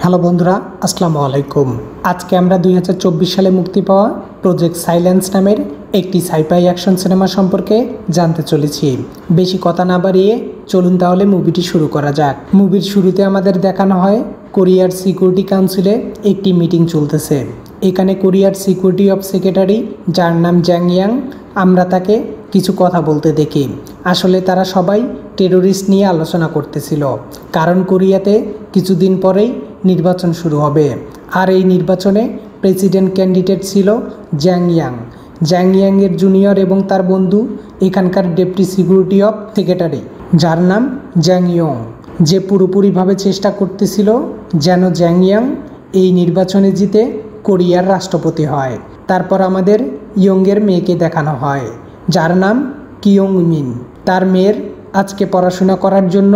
Hello বন্ধুরা, আসসালামু আলাইকুম। আজকে আমরা 2024 সালে মুক্তি পাওয়া প্রজেক্ট সাইলেন্স নামের একটি সাইফাই অ্যাকশন সিনেমা সম্পর্কে জানতে চলেছি। বেশি কথা না বাড়িয়ে চলুন তাহলে মুভিটি শুরু করা যাক। মুভির শুরুতে আমাদের দেখানো হয় কোরিয়ার সিকিউরিটি কাউন্সিলে একটি মিটিং চলতেছে। এখানে কোরিয়ার সিকিউরিটি অফ সেক্রেটারি, যার নাম জ্যাং ইয়াং, আমরা তাকে কিছু কথা বলতে দেখি। আসলে তারা সবাই টেরোরিস্ট নিয়ে আলোচনা করতেছিল, কারণ কোরিয়াতে কিছুদিন পরেই নির্বাচন শুরু হবে। আর এই নির্বাচনে প্রেসিডেন্ট ক্যান্ডিডেট ছিল জ্যাং ইয়াং। জ্যাং ইয়াংয়ের জুনিয়র এবং তার বন্ধু এখানকার ডেপুটি সিকিউরিটি অফ সেক্রেটারি, যার নাম জ্যাং ইয়ং, যে পুরোপুরিভাবে চেষ্টা করতেছিল যেন জ্যাং ইয়াং এই নির্বাচনে জিতে কোরিয়ার রাষ্ট্রপতি হয়। তারপর আমাদের ইয়ংয়ের মেয়েকে দেখানো হয়, যার নাম কিয়ং মিন। তার মেয়ের আজকে পড়াশোনা করার জন্য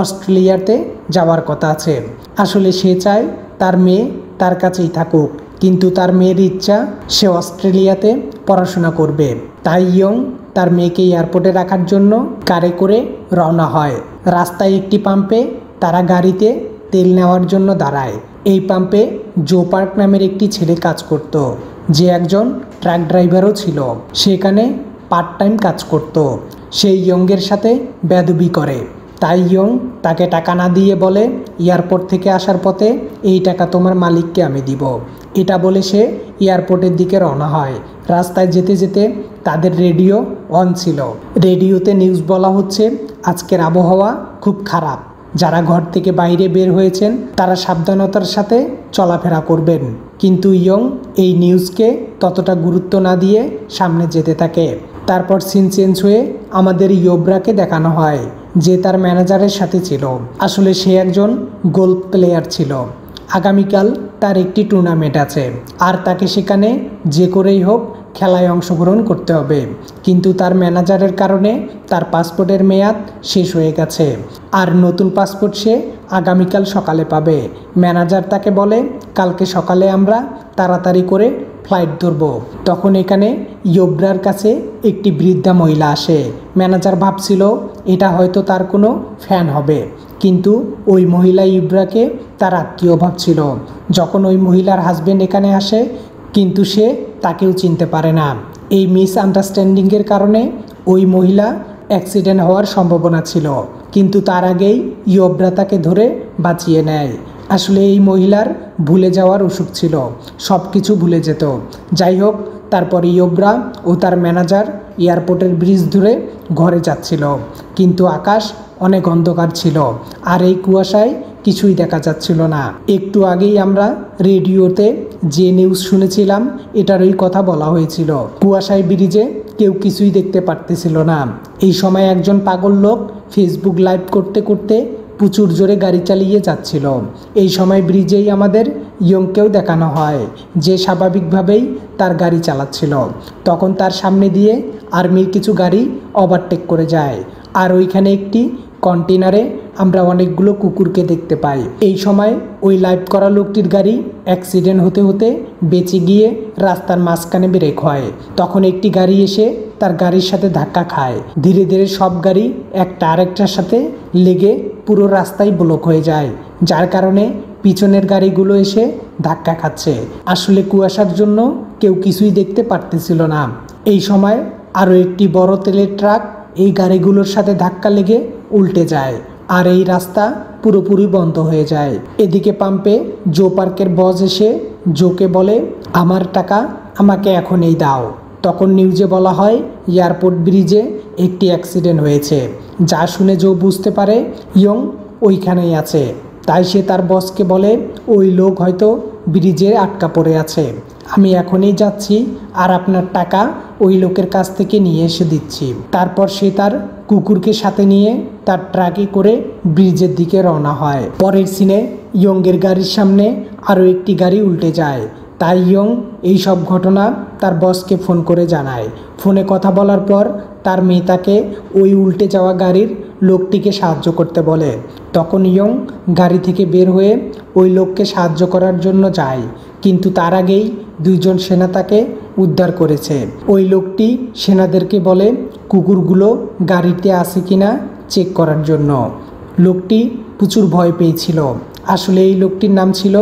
অস্ট্রেলিয়াতে যাওয়ার কথা আছে। আসলে সে চায় তার মেয়ে তার কাছেই থাকুক, কিন্তু তার মেয়ের ইচ্ছা সে অস্ট্রেলিয়াতে পড়াশোনা করবে। তাই ইয়ং তার মেয়েকে এয়ারপোর্টে রাখার জন্য কারে করে রওনা হয়। রাস্তায় একটি পাম্পে তারা গাড়িতে তেল নেওয়ার জন্য দাঁড়ায়। এই পাম্পে জো পার্ক নামের একটি ছেলে কাজ করত, যে একজন ট্রাক ড্রাইভারও ছিল। সেখানে পার্ট টাইম কাজ করত। সেই ইয়ংয়ের সাথে বেয়াদবি করে। তাই ইয়ং তাকে টাকা না দিয়ে বলে, এয়ারপোর্ট থেকে আসার পথে এই টাকা তোমার মালিককে আমি দিব। এটা বলে সে এয়ারপোর্টের দিকে রওনা হয়। রাস্তায় যেতে যেতে তাদের রেডিও অন ছিল। রেডিওতে নিউজ বলা হচ্ছে আজকের আবহাওয়া খুব খারাপ। যারা ঘর থেকে বাইরে বের হয়েছেন তারা সাবধানতার সাথে চলাফেরা করবেন। কিন্তু ইয়ং এই নিউজকে ততটা গুরুত্ব না দিয়ে সামনে যেতে থাকে। তারপর সিন চেঞ্জ হয়ে আমাদের ইয়োব্রাকে দেখানো হয়, যে তার ম্যানেজারের সাথে ছিল। আসলে সে একজন গোল্ফ প্লেয়ার ছিল। আগামীকাল তার একটি টুর্নামেন্ট আছে, আর তাকে সেখানে যে করেই হোক খেলায় অংশগ্রহণ করতে হবে। কিন্তু তার ম্যানেজারের কারণে তার পাসপোর্টের মেয়াদ শেষ হয়ে গেছে, আর নতুন পাসপোর্ট সে আগামীকাল সকালে পাবে। ম্যানেজার তাকে বলে, কালকে সকালে আমরা তাড়াতাড়ি করে ফ্লাইট ধরব। তখন এখানে ইয়োব্রার কাছে একটি বৃদ্ধা মহিলা আসে। ম্যানেজার ভাবছিল এটা হয়তো তার কোনো ফ্যান হবে, কিন্তু ওই মহিলা ইয়োব্রাকে তার আত্মীয় ভাবছিল। যখন ওই মহিলার হাজবেন্ড এখানে আসে, কিন্তু সে তাকেও চিনতে পারে না। এই মিসআন্ডারস্ট্যান্ডিংয়ের কারণে ওই মহিলা অ্যাক্সিডেন্ট হওয়ার সম্ভাবনা ছিল, কিন্তু তার আগেই ইয়োব্রা তাকে ধরে বাঁচিয়ে নেয়। আসলে এই মহিলার ভুলে যাওয়ার অসুখ ছিল, সব কিছু ভুলে যেত। যাই হোক, তারপর ইয়োব্রা ও তার ম্যানেজার এয়ারপোর্টের ব্রিজ ধরে ঘরে যাচ্ছিল, কিন্তু আকাশ অনেক অন্ধকার ছিল, আর এই কুয়াশায় কিছুই দেখা যাচ্ছিল না। একটু আগেই আমরা রেডিওতে যে নিউজ শুনেছিলাম এটারই কথা বলা হয়েছিল। কুয়াশায় ব্রিজে কেউ কিছুই দেখতে পারতেছিল না। এই সময় একজন পাগল লোক ফেসবুক লাইভ করতে করতে প্রচুর জোরে গাড়ি চালিয়ে যাচ্ছিল। এই সময় ব্রিজেই আমাদের ইয়ংকেও দেখানো হয়, যে স্বাভাবিকভাবেই তার গাড়ি চালাচ্ছিল। তখন তার সামনে দিয়ে আর্মির কিছু গাড়ি ওভারটেক করে যায়, আর ওইখানে একটি কন্টেনারে আমরা অনেকগুলো কুকুরকে দেখতে পাই। এই সময় ওই লাইভ করা লোকটির গাড়ি অ্যাক্সিডেন্ট হতে হতে বেঁচে গিয়ে রাস্তার মাঝখানে ব্রেক হয়। তখন একটি গাড়ি এসে তার গাড়ির সাথে ধাক্কা খায়। ধীরে ধীরে সব গাড়ি একটা আরেকটার সাথে লেগে পুরো রাস্তায় ব্লক হয়ে যায়, যার কারণে পিছনের গাড়িগুলো এসে ধাক্কা খাচ্ছে। আসলে কুয়াশার জন্য কেউ কিছুই দেখতে পারতেছিল না। এই সময় আরও একটি বড় তেলের ট্রাক এই গাড়িগুলোর সাথে ধাক্কা লেগে উল্টে যায়, আর এই রাস্তা পুরোপুরি বন্ধ হয়ে যায়। এদিকে পাম্পে জো পার্কের বস এসে জোকে বলে, আমার টাকা আমাকে এখনই দাও। তখন নিউজে বলা হয় এয়ারপোর্ট ব্রিজে একটি অ্যাক্সিডেন্ট হয়েছে, যা শুনে জো বুঝতে পারে ইয়ং ওইখানেই আছে। তাই সে তার বসকে বলে, ওই লোক হয়তো ব্রিজে আটকা পড়ে আছে, আমি এখনই যাচ্ছি আর আপনার টাকা ওই লোকের কাছ থেকে নিয়ে এসে দিচ্ছি। তারপর সে তার কুকুরকে সাথে নিয়ে তার ট্রাকে করে ব্রিজের দিকে রওনা হয়। পরের সিনে ইয়ংয়ের গাড়ির সামনে আরও একটি গাড়ি উল্টে যায়। তাই ইয়ং এই সব ঘটনা তার বসকে ফোন করে জানায়। ফোনে কথা বলার পর তার মেয়ে তাকে ওই উল্টে যাওয়া গাড়ির লোকটিকে সাহায্য করতে বলে। তখন ইয়ং গাড়ি থেকে বের হয়ে ওই লোককে সাহায্য করার জন্য যায়, কিন্তু তার আগেই দুইজন সেনা তাকে উদ্ধার করেছে। ওই লোকটি সেনাদেরকে বলে কুকুরগুলো গাড়িতে আছে কিনা চেক করার জন্য। লোকটি প্রচুর ভয় পেয়েছিল, আসলে এই লোকটির নাম ছিল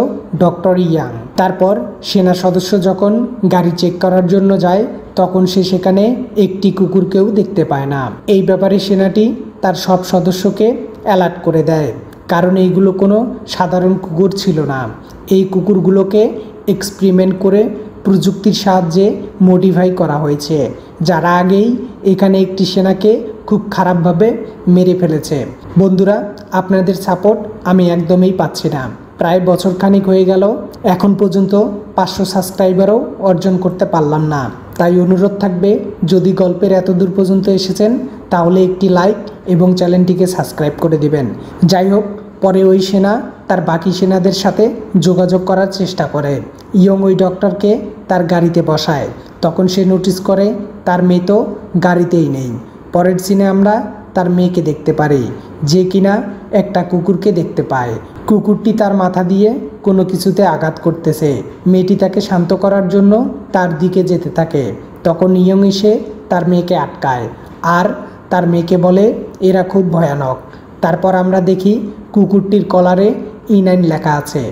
ডক্টর ইয়াং। তারপর সেনা সদস্য যখন গাড়ি চেক করার জন্য যায় তখন সে সেখানে একটি কুকুরকেও দেখতে পায় না। এই ব্যাপারে সেনাটি তার সব সদস্যকে অ্যালার্ট করে দেয়, কারণ এইগুলো কোনো সাধারণ কুকুর ছিল না। এই কুকুরগুলোকে এক্সপেরিমেন্ট করে প্রযুক্তির সাহায্যে মডিফাই করা হয়েছে, যারা আগেই এখানে একটি সেনাকে খুব খারাপভাবে মেরে ফেলেছে। বন্ধুরা, আপনাদের সাপোর্ট আমি একদমই পাচ্ছি না। প্রায় বছরখানিক হয়ে গেল, এখন পর্যন্ত 500 সাবস্ক্রাইবারও অর্জন করতে পারলাম না। তাই অনুরোধ থাকবে, যদি গল্পের এত দূর পর্যন্ত এসেছেন তাহলে একটি লাইক এবং চ্যানেলটিকে সাবস্ক্রাইব করে দিবেন। যাই হোক, পরে ওই সেনা তার বাকি সেনাদের সাথে যোগাযোগ করার চেষ্টা করে। ইয়ং ওই ডক্টরকে তার গাড়িতে বসায়। তখন সে নোটিস করে তার মেয়ে তো গাড়িতেই নেই। পরের সিনে আমরা তার মেয়েকে দেখতে পারি, যে কিনা একটা কুকুরকে দেখতে পায়। কুকুরটি তার মাথা দিয়ে কোনো কিছুতে আঘাত করতেছে। মেয়েটি তাকে শান্ত করার জন্য তার দিকে যেতে থাকে। তখন ইয়ং এসে তার মেয়েকে আটকায় আর তার মেয়েকে বলে এরা খুব ভয়ানক। তারপর আমরা দেখি কুকুরটির কলারে E9 লেখা আছে।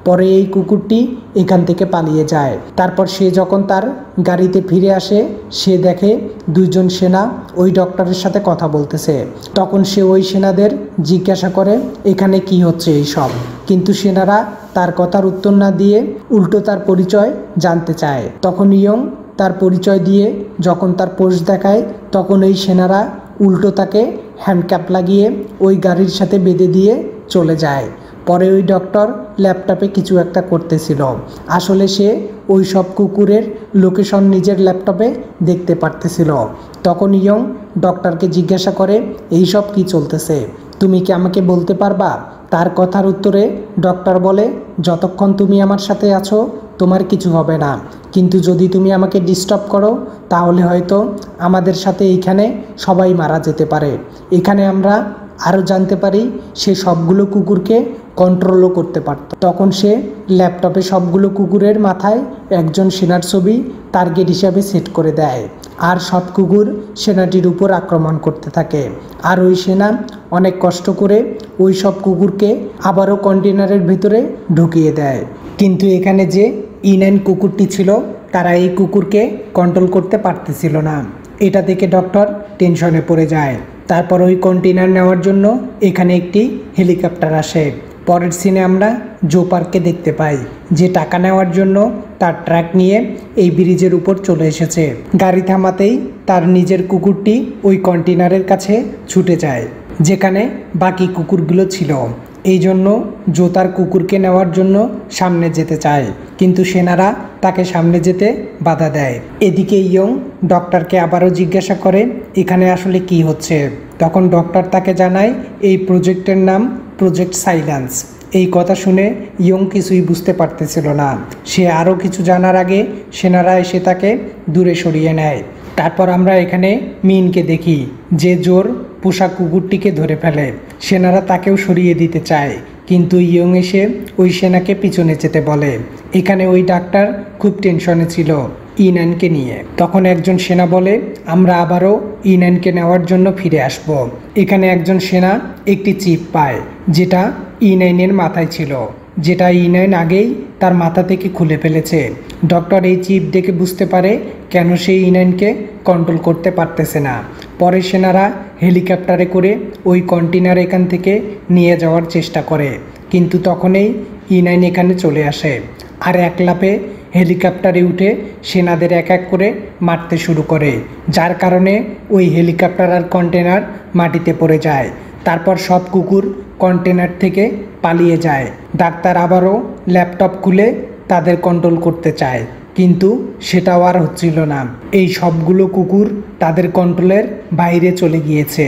পরে এই কুকুরটি এখান থেকে পালিয়ে যায়। তারপর সে যখন তার গাড়িতে ফিরে আসে, সে দেখে দুইজন সেনা ওই ডক্টরের সাথে কথা বলতেছে। তখন সে ওই সেনাদের জিজ্ঞাসা করে এখানে কি হচ্ছে এইসব, কিন্তু সেনারা তার কথার উত্তর না দিয়ে উল্টো তার পরিচয় জানতে চায়। তখন ইয়ং তার পরিচয় দিয়ে যখন তার পোস্ট দেখায়, তখন ওই সেনারা উল্টো তাকে হ্যান্ডক্যাপ লাগিয়ে ওই গাড়ির সাথে বেঁধে দিয়ে চলে যায়। পরে ওই ডক্টর ল্যাপটপে কিছু একটা করতেছিল। আসলে সে ওই সব কুকুরের লোকেশন নিজের ল্যাপটপে দেখতে পারতেছিল। তখন ইয়ং ডক্টরকে জিজ্ঞাসা করে এই সব কী চলতেছে, তুমি কি আমাকে বলতে পারবা? তার কথার উত্তরে ডক্টর বলে যতক্ষণ তুমি আমার সাথে আছো তোমার কিছু হবে না, কিন্তু যদি তুমি আমাকে ডিস্টার্ব করো তাহলে হয়তো আমাদের সাথে এইখানে সবাই মারা যেতে পারে। এখানে আমরা আরও জানতে পারি সে সবগুলো কুকুরকে কন্ট্রোলও করতে পারত। তখন সে ল্যাপটপে সবগুলো কুকুরের মাথায় একজন সেনার ছবি টার্গেট হিসাবে সেট করে দেয়, আর সব কুকুর সেনাটির উপর আক্রমণ করতে থাকে। আর ওই সেনা অনেক কষ্ট করে ওই সব কুকুরকে আবারও কন্টেনারের ভিতরে ঢুকিয়ে দেয়। কিন্তু এখানে যে E9 কুকুরটি ছিল তারা এই কুকুরকে কন্ট্রোল করতে পারতেছিল না। এটা দেখে ডক্টর টেনশনে পড়ে যায়। তারপর ওই কন্টেনার নেওয়ার জন্য এখানে একটি হেলিকপ্টার আসে। পরের সিনে আমরা জো পার্ককে দেখতে পাই, যে টাকা নেওয়ার জন্য তার ট্রাক নিয়ে এই ব্রিজের উপর চলে এসেছে। গাড়ি থামাতেই তার নিজের কুকুরটি ওই কন্টেনারের কাছে ছুটে যায়, যেখানে বাকি কুকুরগুলো ছিল। এই জন্য জো তার কুকুরকে নেওয়ার জন্য সামনে যেতে চায়, কিন্তু সেনারা তাকে সামনে যেতে বাধা দেয়। এদিকে ইয়ং ডক্টরকে আবারও জিজ্ঞাসা করে এখানে আসলে কি হচ্ছে। তখন ডক্টর তাকে জানায় এই প্রজেক্টের নাম প্রজেক্ট সাইলেন্স। এই কথা শুনে ইয়ং কিছুই বুঝতে পারতেছিল না। সে আরও কিছু জানার আগে সেনারা এসে তাকে দূরে সরিয়ে নেয়। তারপর আমরা এখানে মিনকে দেখি, যে জোর পোষা কুকুরটিকে ধরে ফেলে। সেনারা তাকেও সরিয়ে দিতে চায়, কিন্তু ইয়ং এসে ওই সেনাকে পিছনে যেতে বলে। এখানে ওই ডাক্তার খুব টেনশনে ছিল E9কে নিয়ে। তখন একজন সেনা বলে আমরা আবারও E9কে নেওয়ার জন্য ফিরে আসব। এখানে একজন সেনা একটি চিপ পায়, যেটা E9-এর মাথায় ছিল, যেটা E9 আগেই তার মাথা থেকে খুলে ফেলেছে। ডক্টর এই চিপ দেখে বুঝতে পারে কেন সে E9কে কন্ট্রোল করতে পারতেছে না। পরে সেনারা হেলিকপ্টারে করে ওই কন্টেনার এখান থেকে নিয়ে যাওয়ার চেষ্টা করে, কিন্তু তখনই E9 এখানে চলে আসে আর এক লাফে হেলিকপ্টারে উঠে সেনাদের এক এক করে মারতে শুরু করে, যার কারণে ওই হেলিকপ্টার আর কন্টেনার মাটিতে পড়ে যায়। তারপর সব কুকুর কন্টেনার থেকে পালিয়ে যায়। ডাক্তার আবারও ল্যাপটপ খুলে তাদের কন্ট্রোল করতে চায়, কিন্তু সেটাও আর হচ্ছিল না। এই সবগুলো কুকুর তাদের কন্ট্রোলের বাইরে চলে গিয়েছে,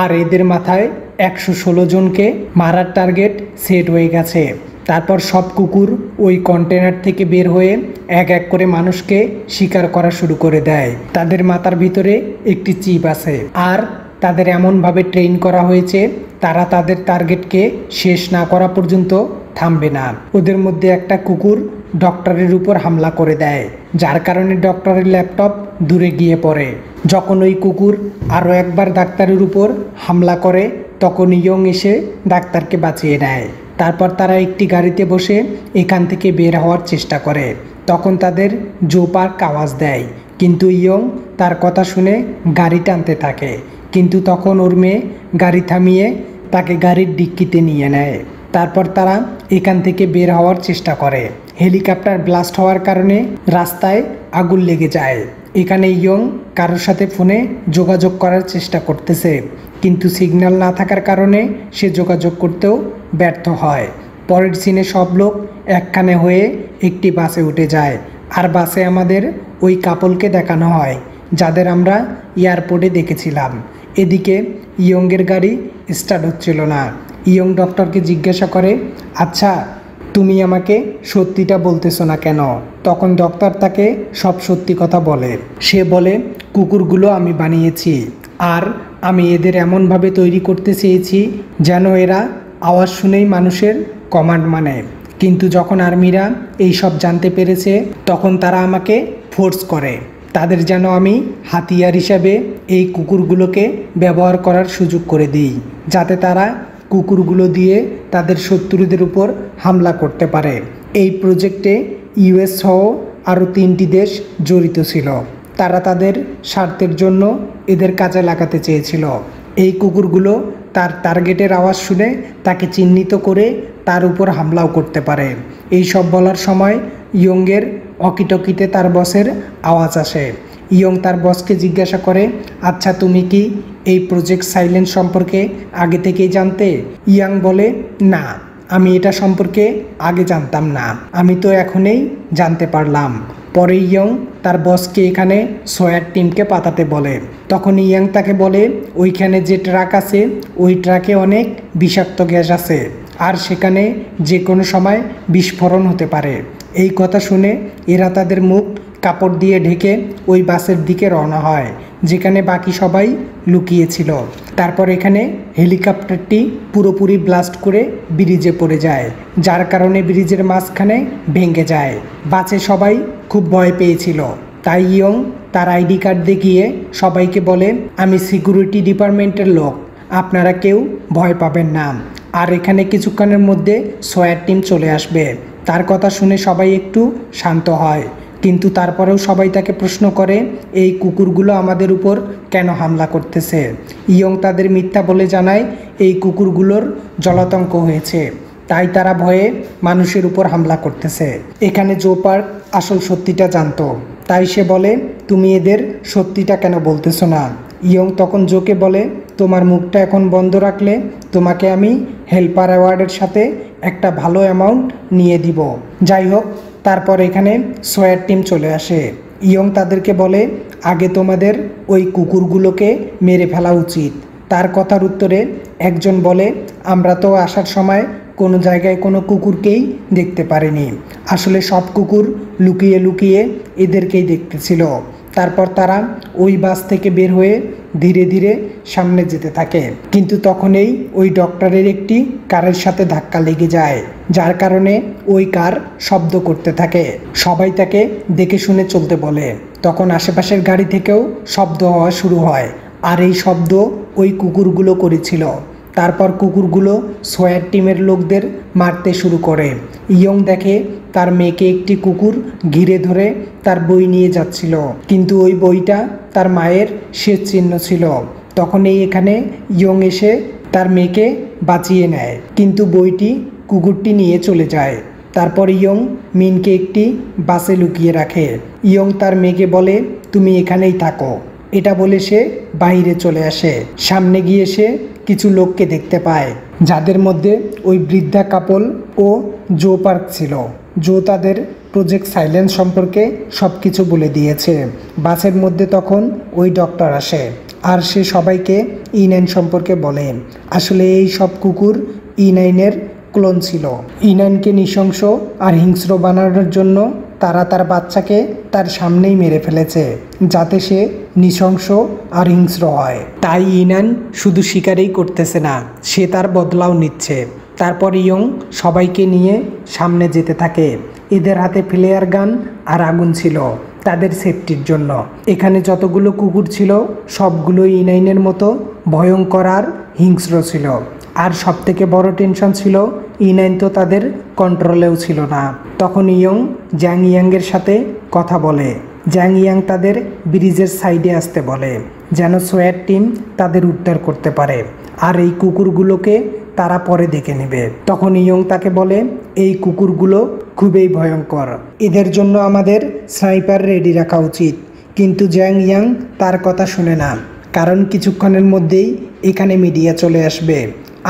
আর এদের মাথায় 116 জনকে মারার টার্গেট সেট হয়ে গেছে। তারপর সব কুকুর ওই কন্টেনার থেকে বের হয়ে এক এক করে মানুষকে শিকার করা শুরু করে দেয়। তাদের মাথার ভিতরে একটি চিপ আছে, আর তাদের এমনভাবে ট্রেন করা হয়েছে তারা তাদের টার্গেটকে শেষ না করা পর্যন্ত থামবে না। ওদের মধ্যে একটা কুকুর ডক্টরের উপর হামলা করে দেয়, যার কারণে ডক্টরের ল্যাপটপ দূরে গিয়ে পড়ে। যখন ওই কুকুর আরও একবার ডাক্তারের উপর হামলা করে তখন ইয়ং এসে ডাক্তারকে বাঁচিয়ে নেয়। তারপর তারা একটি গাড়িতে বসে এখান থেকে বের হওয়ার চেষ্টা করে। তখন তাদের জো পার্ক আওয়াজ দেয়, কিন্তু ইয়ং তার কথা শুনে গাড়ি টানতে থাকে। কিন্তু তখন ওর মেয়ে গাড়ি থামিয়ে তাকে গাড়ির ডিক্কিতে নিয়ে নেয়। তারপর তারা এখান থেকে বের হওয়ার চেষ্টা করে। হেলিকপ্টার ব্লাস্ট হওয়ার কারণে রাস্তায় আগুন লেগে যায়। এখানে ইয়ং কারোর সাথে ফোনে যোগাযোগ করার চেষ্টা করতেছে, কিন্তু সিগন্যাল না থাকার কারণে সে যোগাযোগ করতেও ব্যর্থ হয়। পরের সিনে সব লোক একখানে হয়ে একটি বাসে উঠে যায়, আর বাসে আমাদের ওই কাপলকে দেখানো হয় যাদের আমরা এয়ারপোর্টে দেখেছিলাম। এদিকে ইয়ংয়ের গাড়ি স্টার্ট হচ্ছিল না। ইয়ং ডক্টরকে জিজ্ঞাসা করে, আচ্ছা তুমি আমাকে সত্যিটা বলতেছো না কেন? তখন ডক্টর তাকে সব সত্যি কথা বলে। সে বলে, কুকুরগুলো আমি বানিয়েছি, আর আমি এদের এমনভাবে তৈরি করতে চেয়েছি যেন এরা আওয়াজ শুনেই মানুষের কমান্ড মানে। কিন্তু যখন আর্মিরা এই সব জানতে পেরেছে তখন তারা আমাকে ফোর্স করে তাদের যেন আমি হাতিয়ার হিসাবে এই কুকুরগুলোকে ব্যবহার করার সুযোগ করে দিই, যাতে তারা কুকুরগুলো দিয়ে তাদের শত্রুদের উপর হামলা করতে পারে। এই প্রজেক্টে ইউএস সহ আরও 3টি দেশ জড়িত ছিল। তারা তাদের স্বার্থের জন্য এদের কাজে লাগাতে চেয়েছিল। এই কুকুরগুলো তার টার্গেটের আওয়াজ শুনে তাকে চিহ্নিত করে তার উপর হামলাও করতে পারে। এই সব বলার সময় ইয়ংয়ের অকিটকিতে তার বসের আওয়াজ আসে। ইয়ং তার বসকে জিজ্ঞাসা করে, আচ্ছা তুমি কি এই প্রজেক্ট সাইলেন্স সম্পর্কে আগে থেকেই জানতে? ইয়াং বলে, না, আমি এটা সম্পর্কে আগে জানতাম না, আমি তো এখনই জানতে পারলাম। পরে ইয়ং তার বসকে এখানে সোয়ার টিমকে পাঠাতে বলে। তখন ইয়াং তাকে বলে, ওইখানে যে ট্রাক আছে ওই ট্রাকে অনেক বিষাক্ত গ্যাস আছে, আর সেখানে যে কোনো সময় বিস্ফোরণ হতে পারে। এই কথা শুনে এরা তাদের মুখ কাপড় দিয়ে ঢেকে ওই বাসের দিকে রওনা হয় যেখানে বাকি সবাই লুকিয়েছিল। তারপর এখানে হেলিকপ্টারটি পুরোপুরি ব্লাস্ট করে ব্রিজে পড়ে যায়, যার কারণে ব্রিজের মাঝখানে ভেঙে যায়। বাসে সবাই খুব ভয় পেয়েছিল, তাই ইয়ং তার আইডি কার্ড দেখিয়ে সবাইকে বলে, আমি সিকিউরিটি ডিপার্টমেন্টের লোক, আপনারা কেউ ভয় পাবেন না, আর এখানে কিছুক্ষণের মধ্যে সোয়ার টিম চলে আসবে। তার কথা শুনে সবাই একটু শান্ত হয়, কিন্তু তারপরেও সবাই তাকে প্রশ্ন করে, এই কুকুরগুলো আমাদের উপর কেন হামলা করতেছে? ইয়ং তাদের মিথ্যা বলে জানায় এই কুকুরগুলোর জলাতঙ্ক হয়েছে, তাই তারা ভয়ে মানুষের উপর হামলা করতেছে। এখানে জো পার্ক আসল সত্যিটা জানতো, তাই সে বলে, তুমি এদের সত্যিটা কেন বলতেছো না? ইয়ং তখন জোকে বলে, তোমার মুখটা এখন বন্ধ রাখলে তোমাকে আমি হেল্পার অ্যাওয়ার্ডের সাথে একটা ভালো অ্যামাউন্ট নিয়ে দিব। যাই হোক, তারপর এখানে সোয়ার টিম চলে আসে। ইয়ং তাদেরকে বলে, আগে তোমাদের ওই কুকুরগুলোকে মেরে ফেলা উচিত। তার কথার উত্তরে একজন বলে, আমরা তো আসার সময় কোনো জায়গায় কোনো কুকুরকেই দেখতে পারিনি, আসলে সব কুকুর লুকিয়ে লুকিয়ে এদেরকেই দেখতেছিল। তারপর তারা ওই বাস থেকে বের হয়ে ধীরে ধীরে সামনে যেতে থাকে, কিন্তু তখনই ওই ডক্টরের একটি কারের সাথে ধাক্কা লেগে যায়, যার কারণে ওই কার শব্দ করতে থাকে। সবাই তাকে দেখে শুনে চলতে বলে। তখন আশেপাশের গাড়ি থেকেও শব্দ হওয়া শুরু হয়, আর এই শব্দ ওই কুকুরগুলো করেছিল। তারপর কুকুরগুলো সোয়ার টিমের লোকদের মারতে শুরু করে। ইয়ং দেখে তার মেয়েকে একটি কুকুর ঘিরে ধরে তার বই নিয়ে যাচ্ছিল, কিন্তু ওই বইটা তার মায়ের শেষ চিহ্ন ছিল। তখনই এখানে ইয়ং এসে তার মেয়েকে বাঁচিয়ে নেয়, কিন্তু বইটি কুকুরটি নিয়ে চলে যায়। তারপর ইয়ং মিনকে একটি বাসে লুকিয়ে রাখে। ইয়ং তার মেয়েকে বলে, তুমি এখানেই থাকো। এটা বলে সে বাইরে চলে আসে। সামনে গিয়ে সে কিছু লোককে দেখতে পায়, যাদের মধ্যে ওই বৃদ্ধা কাপল ও জো পার্ক ছিল। জো তাদের প্রজেক্ট সাইলেন্স সম্পর্কে সব কিছু বলে দিয়েছে। বাসের মধ্যে তখন ওই ডক্টর আসে, আর সে সবাইকে E9 সম্পর্কে বলে। আসলে এই সব কুকুর E9-এর ক্লোন ছিল। E9-কে নৃশংস আর হিংস্র বানানোর জন্য তারা তার বাচ্চাকে তার সামনেই মেরে ফেলেছে, যাতে সে নৃশংস আর হিংস্র হয়। তাই E9 শুধু শিকারই করতেছে না, সে তার বদলাও নিচ্ছে। তারপর ইয়ং সবাইকে নিয়ে সামনে যেতে থাকে। এদের হাতে ফ্লেয়ার গান আর আগুন ছিল তাদের সেফটির জন্য। এখানে যতগুলো কুকুর ছিল সবগুলো E9-এর মতো ভয়ঙ্কর আর হিংস্র ছিল। আর সবথেকে বড় টেনশন ছিল E9 তো তাদের কন্ট্রোলেও ছিল না। তখন ইয়ং জ্যাং ইয়াংয়ের সাথে কথা বলে। জ্যাং ইয়াং তাদের ব্রিজের সাইডে আসতে বলে যেন সোয়াট টিম তাদের উদ্ধার করতে পারে, আর এই কুকুরগুলোকে তারা পরে দেখে নেবে। তখন ইয়ং তাকে বলে এই কুকুরগুলো খুবই ভয়ঙ্কর, এদের জন্য আমাদের স্নাইপার রেডি রাখা উচিত। কিন্তু জ্যাং ইয়াং তার কথা শুনে না, কারণ কিছুক্ষণের মধ্যেই এখানে মিডিয়া চলে আসবে,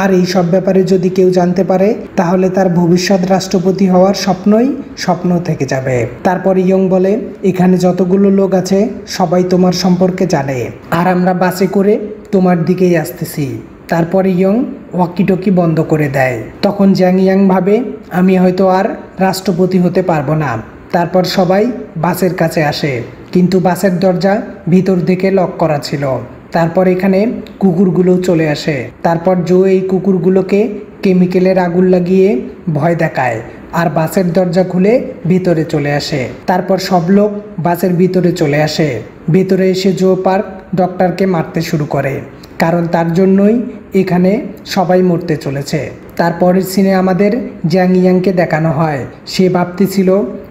আর এই সব ব্যাপারে যদি কেউ জানতে পারে তাহলে তার ভবিষ্যৎ রাষ্ট্রপতি হওয়ার স্বপ্ন থেকে যাবে। তারপর ইয়ং বলে এখানে যতগুলো লোক আছে সবাই তোমার সম্পর্কে জানে, আর আমরা বাসে করে তোমার দিকেই আসতেছি। তারপর ইয়ং ওয়াকিটকি বন্ধ করে দেয়। তখন জ্যাং ইয়াং ভাবে আমি হয়তো আর রাষ্ট্রপতি হতে পারবো না। তারপর সবাই বাসের কাছে আসে, কিন্তু বাসের দরজা ভিতর থেকে লক করা ছিল। তারপর এখানে কুকুরগুলো চলে আসে। তারপর জো এই কুকুরগুলোকে কেমিক্যালের আগুন লাগিয়ে ভয় দেখায়, আর বাসের দরজা খুলে ভিতরে চলে আসে। তারপর সব লোক বাসের ভিতরে চলে আসে। ভিতরে এসে জো পার্ক ডক্টরকে মারতে শুরু করে, কারণ তার জন্যই এখানে সবাই মরতে চলেছে। তারপরের সিনে আমাদের জ্যাং ইয়াংকে দেখানো হয়। সে ভাবতেছিল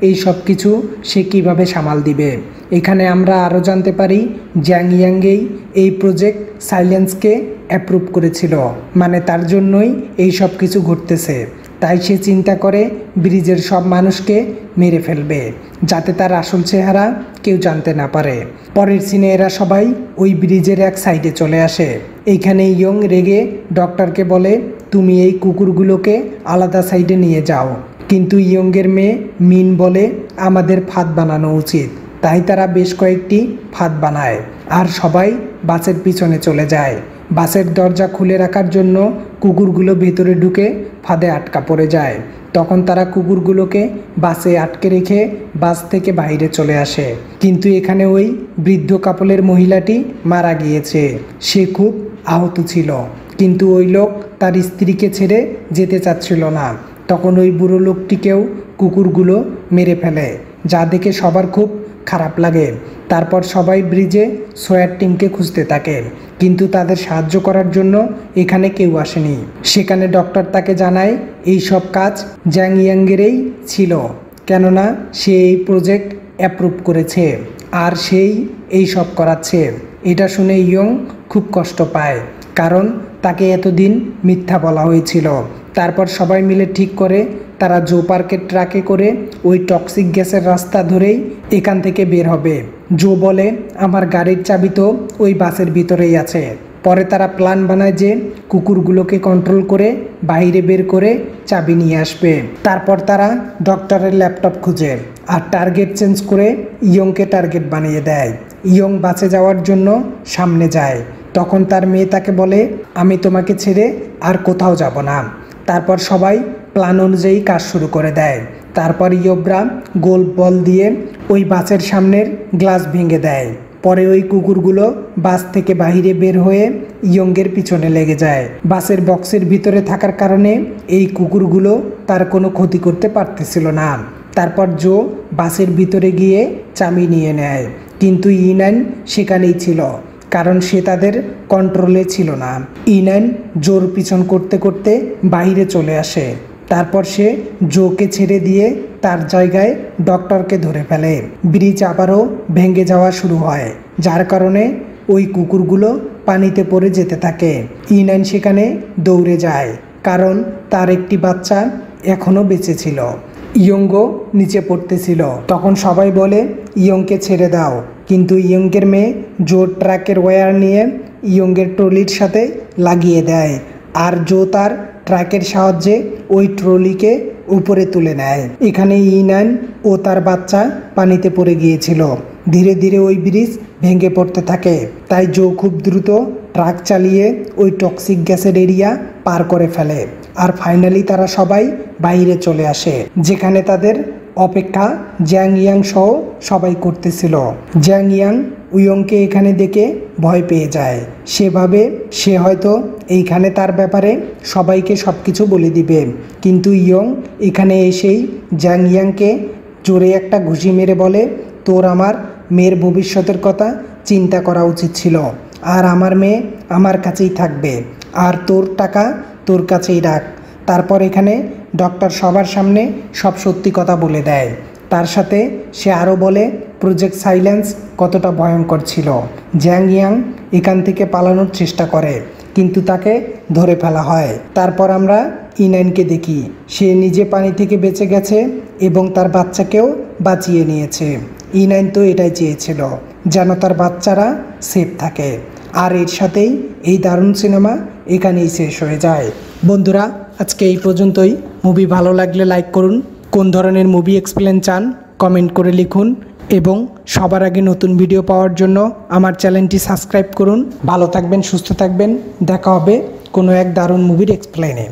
এই সব কিছু সে কীভাবে সামাল দিবে। এখানে আমরা আরও জানতে পারি জ্যাং ইয়াংই এই প্রজেক্ট সাইলেন্সকে অ্যাপ্রুভ করেছিল, মানে তার জন্যই এই সব কিছু ঘটতেছে। তাই সে চিন্তা করে ব্রিজের সব মানুষকে মেরে ফেলবে, যাতে তার আসল চেহারা কেউ জানতে না পারে। পরের সিনে এরা সবাই ওই ব্রিজের এক সাইডে চলে আসে। এইখানে ইয়ং রেগে ডক্টরকে বলে তুমি এই কুকুরগুলোকে আলাদা সাইডে নিয়ে যাও, কিন্তু ইয়ংয়ের মেয়ে মিন বলে আমাদের ফাঁদ বানানো উচিত। তাই তারা বেশ কয়েকটি ফাঁদ বানায়, আর সবাই বাসের পিছনে চলে যায়। বাসের দরজা খুলে রাখার জন্য কুকুরগুলো ভেতরে ঢুকে ফাঁদে আটকা পড়ে যায়। তখন তারা কুকুরগুলোকে বাসে আটকে রেখে বাস থেকে বাইরে চলে আসে। কিন্তু এখানে ওই বৃদ্ধ কাপলের মহিলাটি মারা গিয়েছে। সে খুব আহত ছিল, কিন্তু ওই লোক তার স্ত্রীকে ছেড়ে যেতে চাচ্ছিল না। তখন ওই বুড়ো লোকটিকেও কুকুরগুলো মেরে ফেলে, যা দেখে সবার খুব খারাপ লাগে। তারপর সবাই ব্রিজে সোয়াট টিমকে খুঁজতে থাকে, কিন্তু তাদের সাহায্য করার জন্য এখানে কেউ আসেনি। সেখানে ডক্টর তাকে জানায় এই সব কাজ জ্যাং ইয়াংয়েরই ছিল, কেননা সে এই প্রজেক্ট অ্যাপ্রুভ করেছে, আর সেই এই সব করাচ্ছে। এটা শুনে ইয়ং খুব কষ্ট পায়, কারণ তাকে এতদিন মিথ্যা বলা হয়েছিল। তারপর সবাই মিলে ঠিক করে তারা জো পার্কের ট্রাকে করে ওই টক্সিক গ্যাসের রাস্তা ধরেই এখান থেকে বের হবে। জো বলে আমার গাড়ির চাবি তো ওই বাসের ভিতরেই আছে। পরে তারা প্ল্যান বানায় যে কুকুরগুলোকে কন্ট্রোল করে বাইরে বের করে চাবি নিয়ে আসবে। তারপর তারা ডক্টরের ল্যাপটপ খুঁজে আর টার্গেট চেঞ্জ করে ইয়ংকে টার্গেট বানিয়ে দেয়। ইয়ং বাসে যাওয়ার জন্য সামনে যায়। তখন তার মেয়ে তাকে বলে আমি তোমাকে ছেড়ে আর কোথাও যাব না। তারপর সবাই প্ল্যান অনুযায়ী কাজ শুরু করে দেয়। তারপর ইয়োবরা গোল বল দিয়ে ওই বাসের সামনের গ্লাস ভেঙে দেয়। পরে ওই কুকুরগুলো বাস থেকে বাইরে বের হয়ে ইয়ংয়ের পিছনে লেগে যায়। বাসের বক্সের ভিতরে থাকার কারণে এই কুকুরগুলো তার কোনো ক্ষতি করতে পারতেছিল না। তারপর জো বাসের ভিতরে গিয়ে চাবি নিয়ে নেয়, কিন্তু E9 সেখানেই ছিল, কারণ সে তাদের কন্ট্রোলে ছিল না। E9 জোর পিছন করতে করতে বাইরে চলে আসে। তারপর সে জোকে ছেড়ে দিয়ে তার জায়গায় ডক্টরকে ধরে ফেলে। ব্রিজ আবারও ভেঙে যাওয়া শুরু হয়, যার কারণে ওই কুকুরগুলো পানিতে পড়ে যেতে থাকে। E9 সেখানে দৌড়ে যায়, কারণ তার একটি বাচ্চা এখনও বেঁচে ছিল। ইয়ংও নিচে পড়তেছিল। তখন সবাই বলে ইয়ংকে ছেড়ে দাও, কিন্তু ইয়ংয়ের মেয়ে জো ট্রাকের ওয়্যার নিয়ে ইয়ংয়ের ট্রলির সাথে লাগিয়ে দেয়, আর জো তার ট্রাকের সাহায্যে ওই ট্রলিকে উপরে তুলে নেয়। এখানে E9 ও তার বাচ্চা পানিতে পড়ে গিয়েছিল। ধীরে ধীরে ওই ব্রিজ ভেঙে পড়তে থাকে। তাই জো খুব দ্রুত ট্রাক চালিয়ে ওই টক্সিক গ্যাসের এরিয়া পার করে ফেলে। আর ফাইনালি তারা সবাই বাইরে চলে আসে, যেখানে তাদের অপেক্ষা জ্যাং ইয়াং সহ সবাই করতেছিল। জ্যাং ইয়াং ইয়ংকে এখানে দেখে ভয় পেয়ে যায়। সেভাবে সে হয়তো এইখানে তার ব্যাপারে সবাইকে সব কিছু বলে দিবে, কিন্তু ইয়ং এখানে এসেই জ্যাং ইয়াংকে জোরে একটা ঘুষি মেরে বলে তোর আমার মেয়ের ভবিষ্যতের কথা চিন্তা করা উচিত ছিল, আর আমার মেয়ে আমার কাছেই থাকবে, আর তোর টাকা তোর কাছেই রাখ। তারপর এখানে ডক্টর সবার সামনে সব সত্যি কথা বলে দেয়। তার সাথে সে আরও বলে প্রজেক্ট সাইলেন্স কতটা ভয়ঙ্কর ছিল। জ্যাং ইয়াং এখান থেকে পালানোর চেষ্টা করে, কিন্তু তাকে ধরে ফেলা হয়। তারপর আমরা ইনাইনকে দেখি, সে নিজে পানি থেকে বেঁচে গেছে এবং তার বাচ্চাকেও বাঁচিয়ে নিয়েছে। ইনাইন তো এটাই চেয়েছিল, যেন তার বাচ্চারা সেফ থাকে। আর এর সাথেই এই দারুণ সিনেমা এখানেই শেষ হয়ে যায়। বন্ধুরা, আজকে এই পর্যন্তই। মুভি ভালো লাগলে লাইক করুন, কোন ধরনের মুভি এক্সপ্লেন চান কমেন্ট করে লিখুন এবং সবার আগে নতুন ভিডিও পাওয়ার জন্য আমার চ্যানেলটি সাবস্ক্রাইব করুন। ভালো থাকবেন, সুস্থ থাকবেন, দেখা হবে কোনো এক দারুণ মুভির এক্সপ্লেনে।